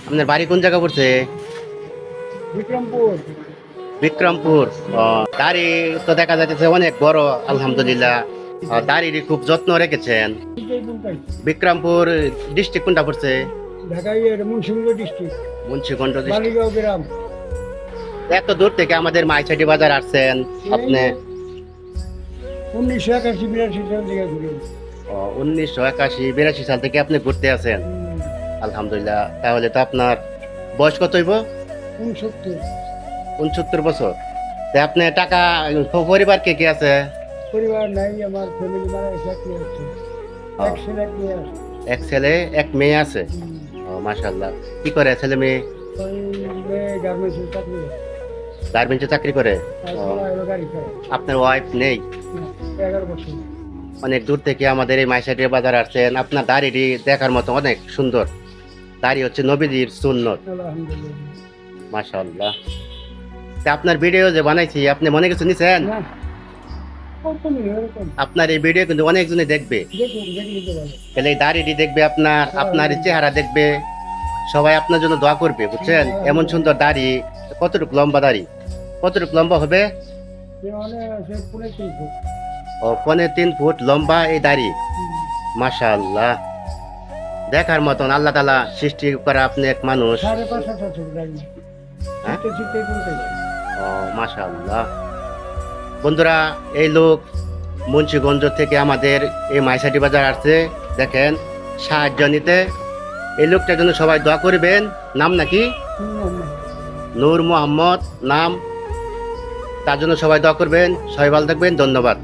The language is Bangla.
আপনার বাড়ি কোন জায়গা পড়ছে? বিক্রমপুর। বিক্রমপুর। দাড়ি তো দেখা যাচ্ছে অনেক বড়, আলহামদুলিল্লাহ। দাড়ির খুব যত্ন রেখেছেন। বিক্রমপুর ডিস্ট্রিক্ট কোনটা পড়ছে? ঢাকায় মুন্সিগঞ্জ ডিস্ট্রিক্ট, মুন্সিগঞ্জ ডিস্ট্রিক্ট। বালিগাঁও গ্রাম। এত দূর থেকে আমাদের মাইছাটি বাজার আসছেন আপনি? 1981-82 সাল থেকে ঘুরে। 1981-82 সাল থেকে আপনি ঘুরতে আছেন, আলহামদুলিল্লাহ। তাহলে তো আপনার বয়স কত হইব? 69। 69 বছর। তা আপনি টাকা, পরিবার কে কে আছে? পরিবার নাই, আমার ফ্যামিলি মারা গেছে, এক মেয়ে আছে। এক ছেলে এক মেয়ে আছে। এক ছেলে এক মেয়ে আছে। মাশাআল্লাহ। কি করে ছেলে মেয়ে? ওই মেয়ে গার্মেন্টসে চাকরি করে। গার্মেন্টসে চাকরি করে। আর ছেলে হলো গাড়ি চালায়। আপনার ওয়াইফ নেই? না, 11 বছর। অনেক দূর থেকে আমাদের এই মাইশাটিয়া বাজার আসছেন। আপনার দাড়িটি দেখার মতো অনেক সুন্দর। দাড়ি হচ্ছে নবীজির সুন্নত। আলহামদুলিল্লাহ। মাশাআল্লাহ। তা আপনার ভিডিও যে বানাইছি, আপনি মনে কিছু নিছেন? না, ওরকমই ওরকম। আপনার এই ভিডিও কিন্তু অনেকজনে দেখবে। দেখুন, দেখে নিতে পারো। তাহলে এই দাড়িটি দেখবে, আপনার এই চেহারা দেখবে, সবাই আপনার জন্য দোয়া করবে, বুঝছেন? এমন সুন্দর দাড়ি। কতটুকু লম্বা দাড়ি? কতটুকু লম্বা হবে? সে অনেক আছে, 3.5 ফুট। 3.5 ফুট লম্বা এই দাড়ি। মাশাআল্লাহ। দেখার মতন আল্লাহ তাআলা সৃষ্টি করা আপনি এক মানুষ। 5.5 ফুট গাড়ি। হ্যাঁ? চিত্তে কোনটা? মাশাআল্লাহ। বন্ধুরা, এই লোক মুন্সিগঞ্জ থেকে আমাদের এই মাইসাটি বাজার আসছে। দেখেন, সাহায্য নিতে। এই লোকটার জন্য সবাই দোয়া করবেন। নাম নাকি? নূর মোহাম্মদ নাম। তার জন্য সবাই দোয়া করবেন। সবাই ভালো থাকবেন। ধন্যবাদ।